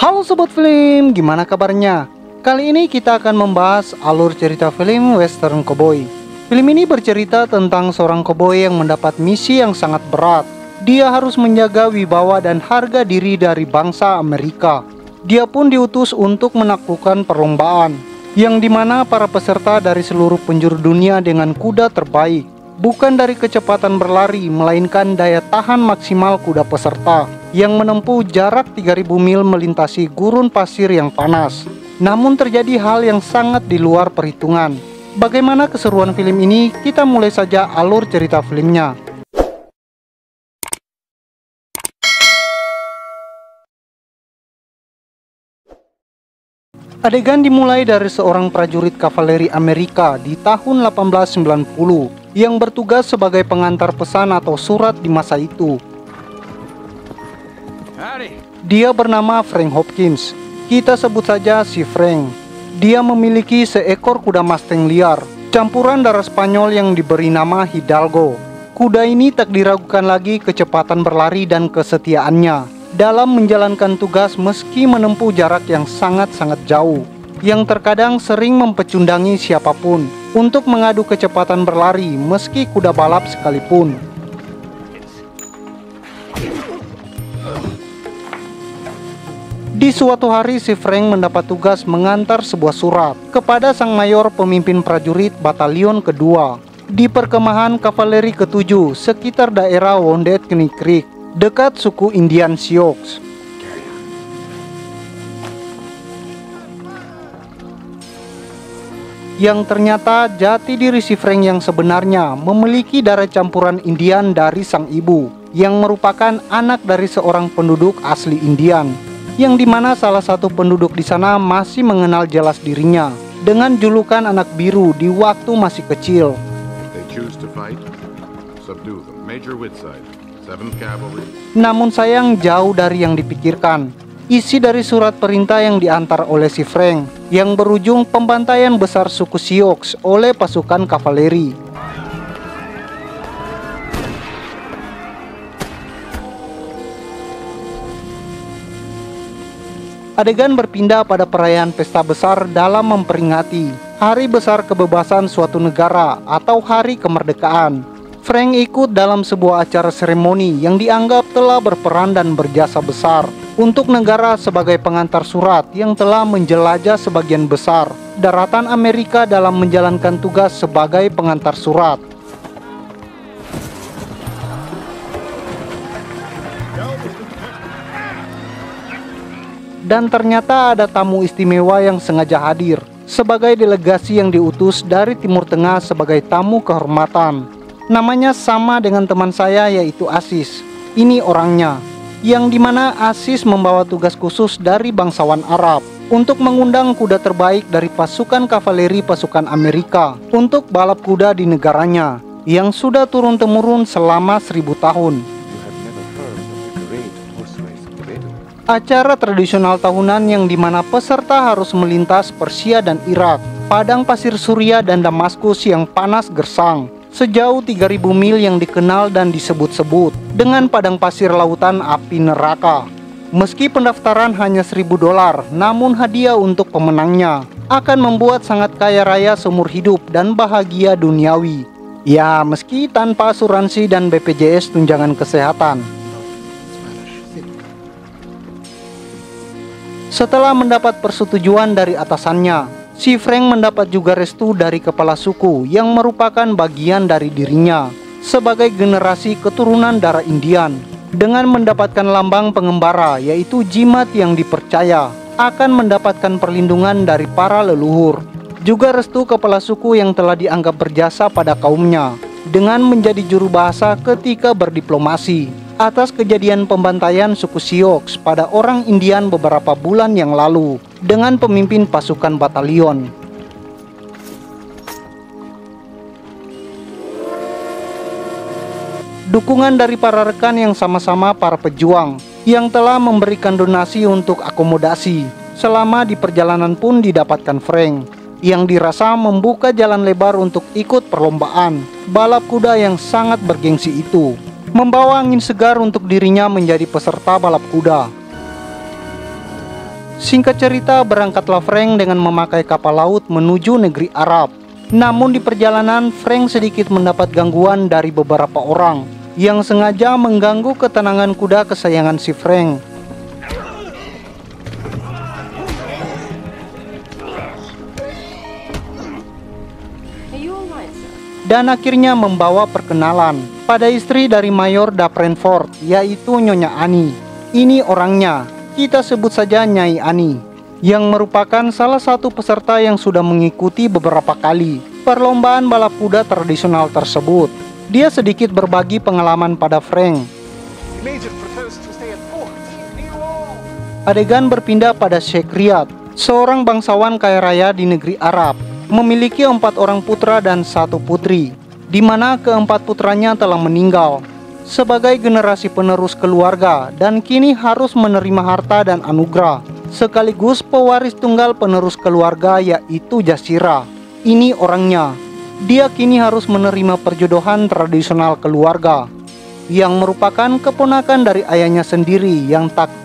Halo Sobat Film, gimana kabarnya? Kali ini kita akan membahas alur cerita film Western Cowboy. Film ini bercerita tentang seorang koboi yang mendapat misi yang sangat berat. Dia harus menjaga wibawa dan harga diri dari bangsa Amerika. Dia pun diutus untuk menaklukkan perlombaan, yang dimana para peserta dari seluruh penjuru dunia dengan kuda terbaik. Bukan dari kecepatan berlari, melainkan daya tahan maksimal kuda peserta yang menempuh jarak 3000 mil melintasi gurun pasir yang panas. Namun terjadi hal yang sangat di luar perhitungan. Bagaimana keseruan film ini? Kita mulai saja alur cerita filmnya. Adegan dimulai dari seorang prajurit kavaleri Amerika di tahun 1890 yang bertugas sebagai pengantar pesan atau surat di masa itu. Dia bernama Frank Hopkins. Kita sebut saja si Frank. Dia memiliki seekor kuda Mustang liar, campuran darah Spanyol yang diberi nama Hidalgo. Kuda ini tak diragukan lagi kecepatan berlari dan kesetiaannya dalam menjalankan tugas meski menempuh jarak yang sangat-sangat jauh, yang terkadang sering mempecundangi siapapun untuk mengadu kecepatan berlari meski kuda balap sekalipun. Di suatu hari si Frank mendapat tugas mengantar sebuah surat kepada sang mayor pemimpin prajurit batalion kedua di perkemahan kavaleri ke-7 sekitar daerah Wounded Knee Creek dekat suku Indian Sioux. Yang ternyata jati diri si Frank yang sebenarnya memiliki darah campuran Indian dari sang ibu, yang merupakan anak dari seorang penduduk asli Indian, yang dimana salah satu penduduk di sana masih mengenal jelas dirinya dengan julukan anak biru di waktu masih kecil. Namun sayang jauh dari yang dipikirkan. Isi dari surat perintah yang diantar oleh si Frank yang berujung pembantaian besar suku Sioux oleh pasukan kavaleri. Adegan berpindah pada perayaan pesta besar dalam memperingati hari besar kebebasan suatu negara atau hari kemerdekaan. Frank ikut dalam sebuah acara seremoni yang dianggap telah berperan dan berjasa besar untuk negara sebagai pengantar surat yang telah menjelajah sebagian besar daratan Amerika dalam menjalankan tugas sebagai pengantar surat. Dan ternyata ada tamu istimewa yang sengaja hadir sebagai delegasi yang diutus dari Timur Tengah sebagai tamu kehormatan. Namanya sama dengan teman saya, yaitu Asis. Ini orangnya, yang dimana Asis membawa tugas khusus dari bangsawan Arab untuk mengundang kuda terbaik dari pasukan kavaleri pasukan Amerika untuk balap kuda di negaranya yang sudah turun-temurun selama 1000 tahun. Acara tradisional tahunan yang dimana peserta harus melintas Persia dan Irak, padang pasir Suria dan Damaskus yang panas gersang, sejauh 3000 mil yang dikenal dan disebut-sebut dengan padang pasir lautan api neraka. Meski pendaftaran hanya $1000, namun hadiah untuk pemenangnya akan membuat sangat kaya raya seumur hidup dan bahagia duniawi. Ya, meski tanpa asuransi dan BPJS tunjangan kesehatan. Setelah mendapat persetujuan dari atasannya, si Frank mendapat juga restu dari kepala suku yang merupakan bagian dari dirinya sebagai generasi keturunan darah Indian, dengan mendapatkan lambang pengembara yaitu jimat yang dipercaya akan mendapatkan perlindungan dari para leluhur. Juga restu kepala suku yang telah dianggap berjasa pada kaumnya dengan menjadi juru bahasa ketika berdiplomasi atas kejadian pembantaian suku Sioux pada orang Indian beberapa bulan yang lalu dengan pemimpin pasukan batalion. Dukungan dari para rekan yang sama-sama para pejuang yang telah memberikan donasi untuk akomodasi selama di perjalanan pun didapatkan Frank, yang dirasa membuka jalan lebar untuk ikut perlombaan balap kuda yang sangat bergengsi itu, membawa angin segar untuk dirinya menjadi peserta balap kuda. Singkat cerita, berangkatlah Frank dengan memakai kapal laut menuju negeri Arab. Namun di perjalanan, Frank sedikit mendapat gangguan dari beberapa orang yang sengaja mengganggu ketenangan kuda kesayangan si Frank. Dan akhirnya membawa perkenalan pada istri dari Mayor Davenport, yaitu Nyonya Ani. Ini orangnya, kita sebut saja Nyai Ani, yang merupakan salah satu peserta yang sudah mengikuti beberapa kali perlombaan balap kuda tradisional tersebut. Dia sedikit berbagi pengalaman pada Frank. Adegan berpindah pada Sheikh Riyad, seorang bangsawan kaya raya di negeri Arab, memiliki 4 orang putra dan 1 putri, di mana keempat putranya telah meninggal sebagai generasi penerus keluarga dan kini harus menerima harta dan anugerah sekaligus pewaris tunggal penerus keluarga, yaitu Jazira. Ini orangnya. Dia kini harus menerima perjodohan tradisional keluarga yang merupakan keponakan dari ayahnya sendiri yang tak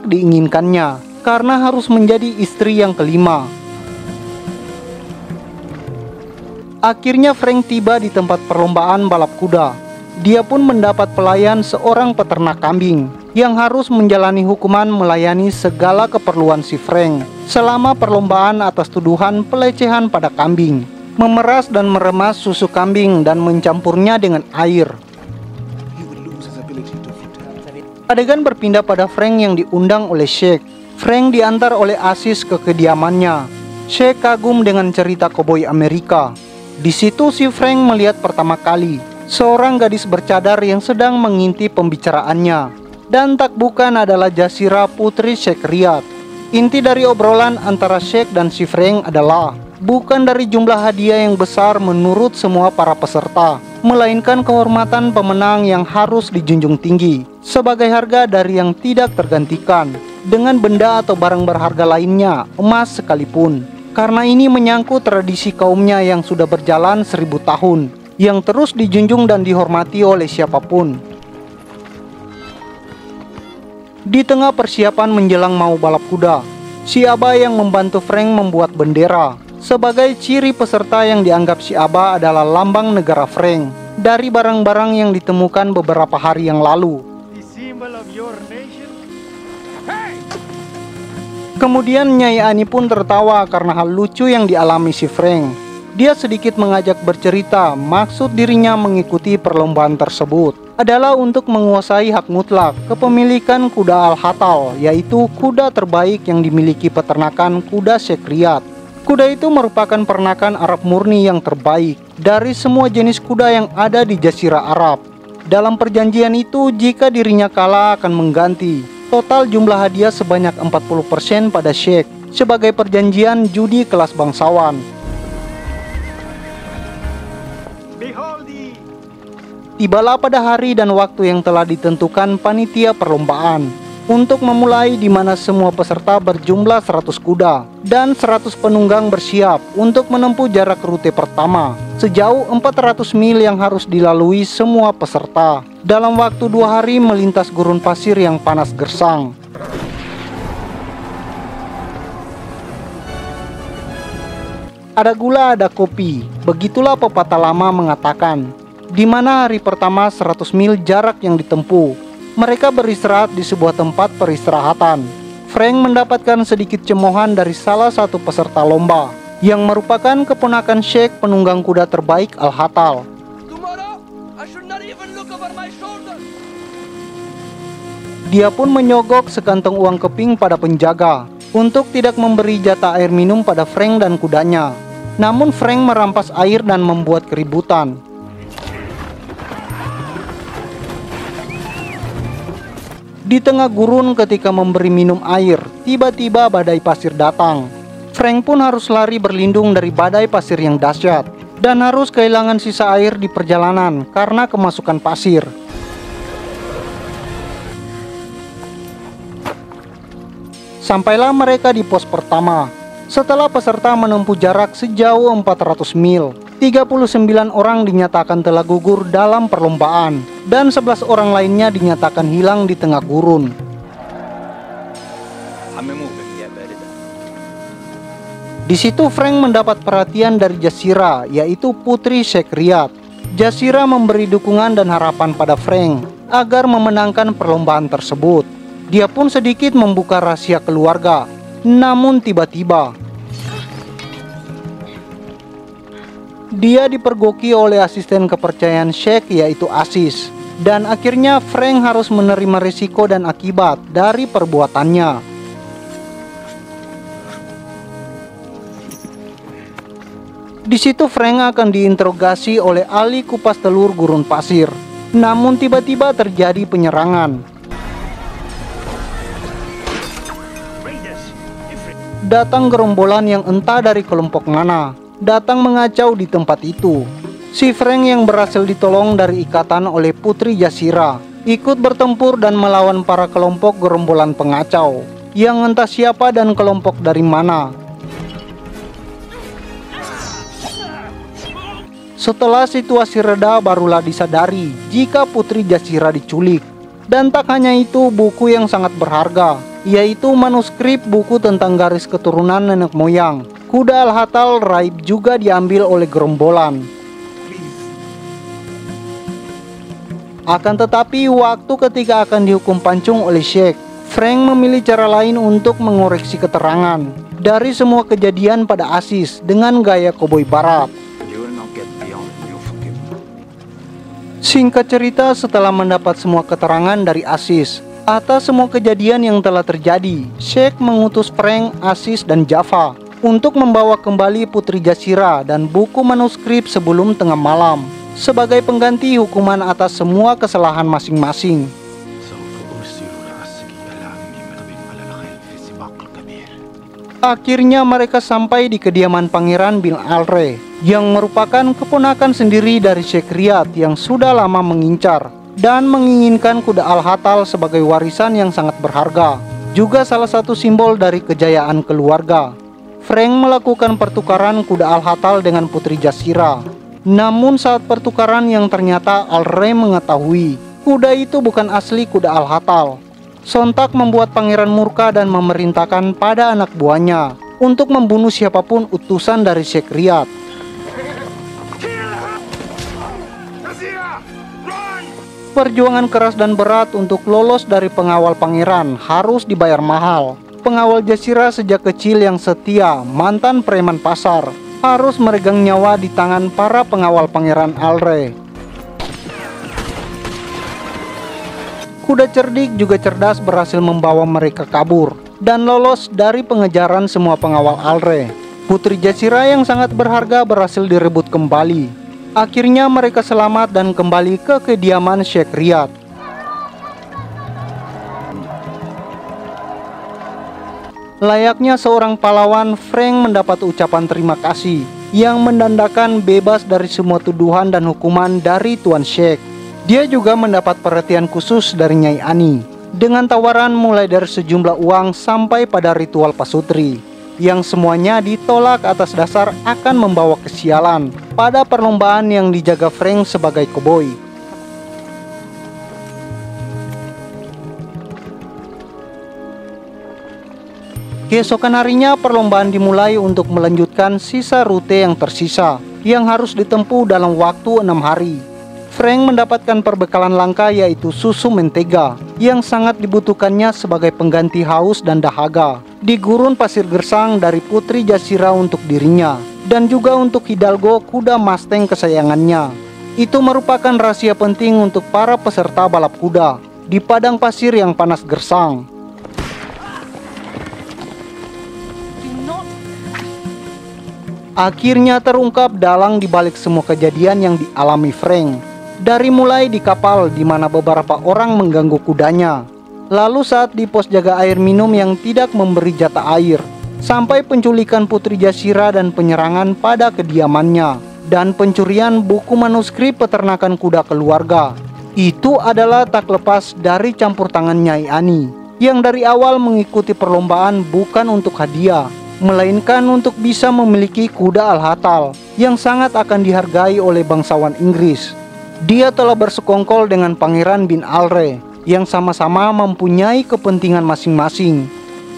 diinginkannya, karena harus menjadi istri yang kelima. Akhirnya Frank tiba di tempat perlombaan balap kuda. Dia pun mendapat pelayan seorang peternak kambing yang harus menjalani hukuman melayani segala keperluan si Frank selama perlombaan atas tuduhan pelecehan pada kambing, memeras dan meremas susu kambing dan mencampurnya dengan air. Adegan berpindah pada Frank yang diundang oleh Sheikh. Frank diantar oleh Aziz ke kediamannya. Sheikh kagum dengan cerita koboi Amerika. Di situ si Frank melihat pertama kali seorang gadis bercadar yang sedang mengintip pembicaraannya, dan tak bukan adalah Jazira, putri Sheikh Riyad. Inti dari obrolan antara Sheikh dan si Frank adalah bukan dari jumlah hadiah yang besar menurut semua para peserta, melainkan kehormatan pemenang yang harus dijunjung tinggi sebagai harga dari yang tidak tergantikan dengan benda atau barang berharga lainnya, emas sekalipun. Karena ini menyangkut tradisi kaumnya yang sudah berjalan 1000 tahun, yang terus dijunjung dan dihormati oleh siapapun. Di tengah persiapan menjelang mau balap kuda, si Aba yang membantu Frank membuat bendera sebagai ciri peserta yang dianggap si Aba adalah lambang negara Frank dari barang-barang yang ditemukan beberapa hari yang lalu. Kemudian Nyai Ani pun tertawa karena hal lucu yang dialami si Frank. Dia sedikit mengajak bercerita maksud dirinya mengikuti perlombaan tersebut adalah untuk menguasai hak mutlak kepemilikan kuda Al-Hatal, yaitu kuda terbaik yang dimiliki peternakan kuda Sheikh Riyad. Kuda itu merupakan peranakan Arab murni yang terbaik dari semua jenis kuda yang ada di Jazirah Arab. Dalam perjanjian itu, jika dirinya kalah akan mengganti total jumlah hadiah sebanyak 40% pada Sheikh sebagai perjanjian judi kelas bangsawan. Tibalah pada hari dan waktu yang telah ditentukan panitia perlombaan untuk memulai, di mana semua peserta berjumlah 100 kuda dan 100 penunggang bersiap untuk menempuh jarak rute pertama sejauh 400 mil yang harus dilalui semua peserta dalam waktu 2 hari melintas gurun pasir yang panas gersang. Ada gula, ada kopi, begitulah pepatah lama mengatakan. Di mana hari pertama 100 mil jarak yang ditempuh, mereka beristirahat di sebuah tempat peristirahatan. Frank mendapatkan sedikit cemoohan dari salah satu peserta lomba yang merupakan keponakan Sheikh penunggang kuda terbaik Al-Hatal. Dia pun menyogok sekantong uang keping pada penjaga untuk tidak memberi jatah air minum pada Frank dan kudanya. Namun Frank merampas air dan membuat keributan. Di tengah gurun ketika memberi minum air, tiba-tiba badai pasir datang. Frank pun harus lari berlindung dari badai pasir yang dahsyat dan harus kehilangan sisa air di perjalanan karena kemasukan pasir. Sampailah mereka di pos pertama. Setelah peserta menempuh jarak sejauh 400 mil, 39 orang dinyatakan telah gugur dalam perlombaan dan 11 orang lainnya dinyatakan hilang di tengah gurun. Di situ Frank mendapat perhatian dari Jazeera, yaitu putri Sheikh Riyad. Jazeera memberi dukungan dan harapan pada Frank agar memenangkan perlombaan tersebut. Dia pun sedikit membuka rahasia keluarga. Namun tiba-tiba dia dipergoki oleh asisten kepercayaan Sheikh, yaitu Aziz. Dan akhirnya Frank harus menerima risiko dan akibat dari perbuatannya. Di situ Frank akan diinterogasi oleh ahli kupas telur gurun pasir. Namun tiba-tiba terjadi penyerangan. Datang gerombolan yang entah dari kelompok mana, datang mengacau di tempat itu. Si Frank yang berhasil ditolong dari ikatan oleh putri Jazeera ikut bertempur dan melawan para kelompok gerombolan pengacau yang entah siapa dan kelompok dari mana. Setelah situasi reda, barulah disadari jika putri Jazeera diculik. Dan tak hanya itu, buku yang sangat berharga, yaitu manuskrip buku tentang garis keturunan nenek moyang kuda Al-Hatal Raib, juga diambil oleh gerombolan. Akan tetapi waktu ketika akan dihukum pancung oleh Sheikh, Frank memilih cara lain untuk mengoreksi keterangan dari semua kejadian pada Aziz dengan gaya koboi barat. Singkat cerita, setelah mendapat semua keterangan dari Aziz atas semua kejadian yang telah terjadi, Sheikh mengutus Frank, Aziz, dan Jaffa untuk membawa kembali putri Jazeera dan buku manuskrip sebelum tengah malam sebagai pengganti hukuman atas semua kesalahan masing-masing. Akhirnya mereka sampai di kediaman Pangeran bin Al-Re yang merupakan keponakan sendiri dari Sheikh Riyad yang sudah lama mengincar dan menginginkan kuda Al-Hatal sebagai warisan yang sangat berharga, juga salah satu simbol dari kejayaan keluarga. Frank melakukan pertukaran kuda Al-Hatal dengan putri Jazeera. Namun saat pertukaran yang ternyata Al-Re mengetahui kuda itu bukan asli kuda Al-Hatal, sontak membuat pangeran murka dan memerintahkan pada anak buahnya untuk membunuh siapapun utusan dari Sheikh Riyad. Perjuangan keras dan berat untuk lolos dari pengawal pangeran harus dibayar mahal. Pengawal Jazeera sejak kecil yang setia, mantan preman pasar, harus meregang nyawa di tangan para pengawal pangeran Al-Re. Kuda cerdik juga cerdas berhasil membawa mereka kabur dan lolos dari pengejaran semua pengawal Al-Re. Putri Jazeera yang sangat berharga berhasil direbut kembali. Akhirnya mereka selamat dan kembali ke kediaman Sheikh Riyad. Layaknya seorang pahlawan, Frank mendapat ucapan terima kasih yang mendandakan bebas dari semua tuduhan dan hukuman dari Tuan Sheikh. Dia juga mendapat perhatian khusus dari Nyai Ani dengan tawaran mulai dari sejumlah uang sampai pada ritual pasutri, yang semuanya ditolak atas dasar akan membawa kesialan pada perlombaan yang dijaga Frank sebagai koboi. Keesokan harinya perlombaan dimulai untuk melanjutkan sisa rute yang tersisa yang harus ditempuh dalam waktu 6 hari. Frank mendapatkan perbekalan langka, yaitu susu mentega yang sangat dibutuhkannya sebagai pengganti haus dan dahaga di gurun pasir gersang dari putri Jazeera untuk dirinya dan juga untuk Hidalgo, kuda Mustang kesayangannya. Itu merupakan rahasia penting untuk para peserta balap kuda di padang pasir yang panas gersang. Akhirnya terungkap dalang dibalik semua kejadian yang dialami Frank. Dari mulai di kapal di mana beberapa orang mengganggu kudanya, lalu saat di pos jaga air minum yang tidak memberi jatah air, sampai penculikan putri Jazeera dan penyerangan pada kediamannya, dan pencurian buku manuskrip peternakan kuda keluarga. Itu adalah tak lepas dari campur tangan Nyai Ani, yang dari awal mengikuti perlombaan bukan untuk hadiah, melainkan untuk bisa memiliki kuda Al-Hatal yang sangat akan dihargai oleh bangsawan Inggris. Dia telah bersekongkol dengan Pangeran bin Al-Re yang sama-sama mempunyai kepentingan masing-masing.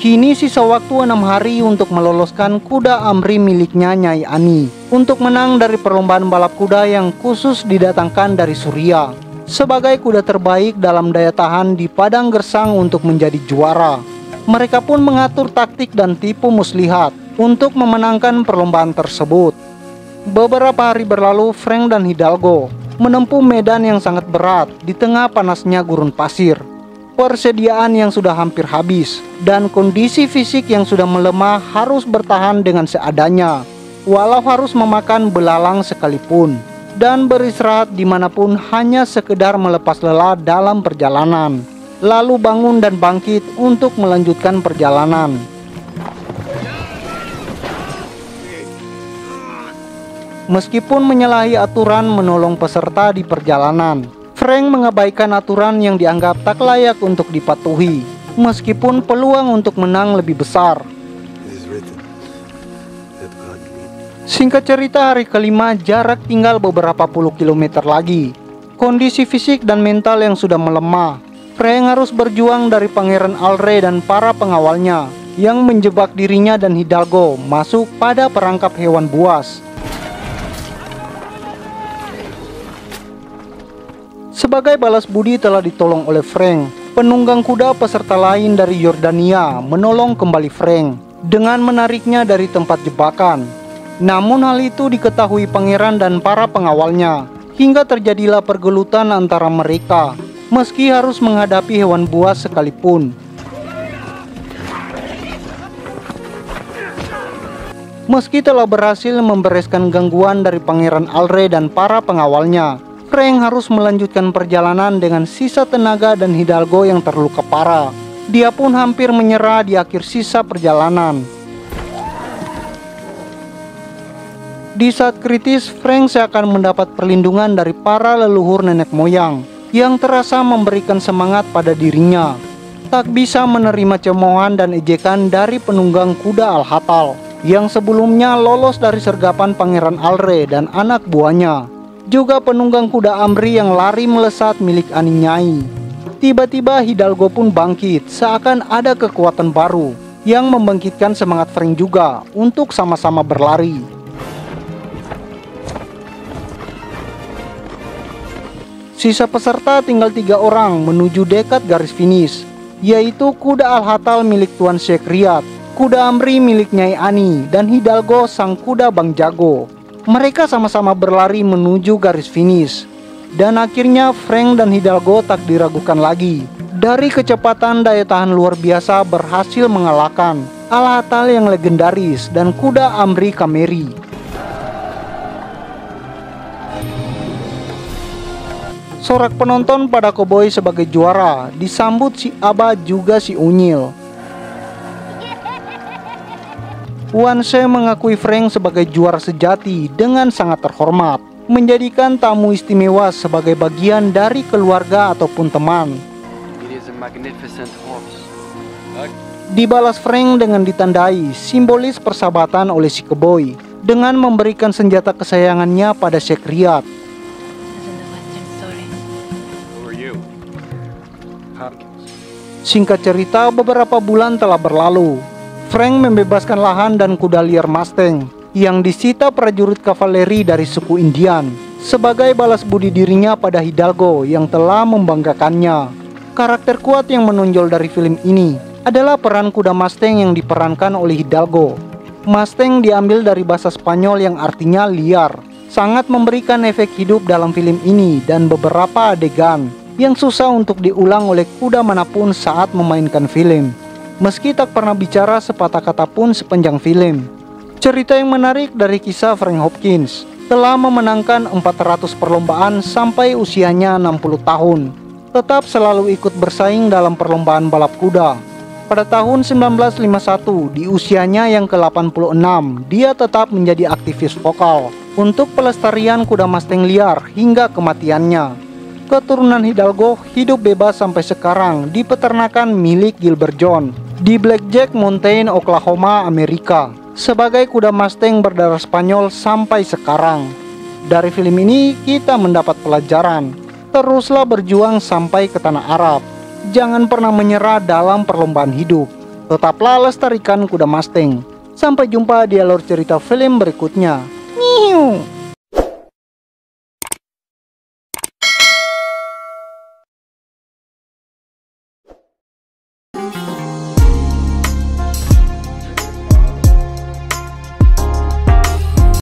Kini sisa waktu 6 hari untuk meloloskan kuda Amri miliknya Nyai Ani untuk menang dari perlombaan balap kuda yang khusus didatangkan dari Suria sebagai kuda terbaik dalam daya tahan di padang gersang untuk menjadi juara. Mereka pun mengatur taktik dan tipu muslihat untuk memenangkan perlombaan tersebut. Beberapa hari berlalu, Frank dan Hidalgo menempuh medan yang sangat berat di tengah panasnya gurun pasir. Persediaan yang sudah hampir habis dan kondisi fisik yang sudah melemah harus bertahan dengan seadanya, walau harus memakan belalang sekalipun, dan beristirahat dimanapun hanya sekedar melepas lelah dalam perjalanan, lalu bangun dan bangkit untuk melanjutkan perjalanan. Meskipun menyalahi aturan menolong peserta di perjalanan, Frank mengabaikan aturan yang dianggap tak layak untuk dipatuhi, meskipun peluang untuk menang lebih besar. Singkat cerita, hari kelima jarak tinggal beberapa puluh kilometer lagi. Kondisi fisik dan mental yang sudah melemah, Frank harus berjuang dari Pangeran Alre dan para pengawalnya yang menjebak dirinya dan Hidalgo masuk pada perangkap hewan buas. Sebagai balas budi telah ditolong oleh Frank, penunggang kuda peserta lain dari Yordania menolong kembali Frank dengan menariknya dari tempat jebakan. Namun hal itu diketahui pangeran dan para pengawalnya, hingga terjadilah pergelutan antara mereka, meski harus menghadapi hewan buas sekalipun. Meski telah berhasil membereskan gangguan dari Pangeran Alre dan para pengawalnya, Frank harus melanjutkan perjalanan dengan sisa tenaga dan Hidalgo yang terluka parah. Dia pun hampir menyerah di akhir sisa perjalanan. Di saat kritis, Frank seakan mendapat perlindungan dari para leluhur nenek moyang yang terasa memberikan semangat pada dirinya. Tak bisa menerima cemoohan dan ejekan dari penunggang kuda Al-Hatal yang sebelumnya lolos dari sergapan Pangeran Alre dan anak buahnya. Juga penunggang kuda Amri yang lari melesat milik Ani Nyai. Tiba-tiba Hidalgo pun bangkit, seakan ada kekuatan baru yang membangkitkan semangat Frank juga untuk sama-sama berlari. Sisa peserta tinggal 3 orang menuju dekat garis finish, yaitu kuda Al-Hatal milik Tuan Sheikh Riyad, kuda Amri milik Nyai Ani, dan Hidalgo sang kuda Bang Jago. Mereka sama-sama berlari menuju garis finish. Dan akhirnya Frank dan Hidalgo tak diragukan lagi. Dari kecepatan daya tahan luar biasa berhasil mengalahkan Al-Hatal yang legendaris dan kuda Amri Kameri. Sorak penonton pada Koboi sebagai juara disambut si Aba juga si Unyil. Wan Se mengakui Frank sebagai juara sejati dengan sangat terhormat, menjadikan tamu istimewa sebagai bagian dari keluarga ataupun teman. Dibalas Frank dengan ditandai simbolis persahabatan oleh si koboi dengan memberikan senjata kesayangannya pada Sheikh Riyad. Singkat cerita, beberapa bulan telah berlalu. Frank membebaskan lahan dan kuda liar Mustang yang disita prajurit kavaleri dari suku Indian sebagai balas budi dirinya pada Hidalgo yang telah membanggakannya. Karakter kuat yang menonjol dari film ini adalah peran kuda Mustang yang diperankan oleh Hidalgo. Mustang diambil dari bahasa Spanyol yang artinya liar, sangat memberikan efek hidup dalam film ini dan beberapa adegan yang susah untuk diulang oleh kuda manapun saat memainkan film. Meski tak pernah bicara sepatah kata pun sepanjang film. Cerita yang menarik dari kisah Frank Hopkins, telah memenangkan 400 perlombaan sampai usianya 60 tahun. Tetap selalu ikut bersaing dalam perlombaan balap kuda. Pada tahun 1951, di usianya yang ke-86, dia tetap menjadi aktivis vokal untuk pelestarian kuda Mustang liar hingga kematiannya. Keturunan Hidalgo hidup bebas sampai sekarang di peternakan milik Gilbert John di Blackjack Mountain, Oklahoma, Amerika, sebagai kuda Mustang berdarah Spanyol sampai sekarang. Dari film ini kita mendapat pelajaran, teruslah berjuang sampai ke tanah Arab. Jangan pernah menyerah dalam perlombaan hidup. Tetaplah lestarikan kuda Mustang. Sampai jumpa di alur cerita film berikutnya. Nyiu.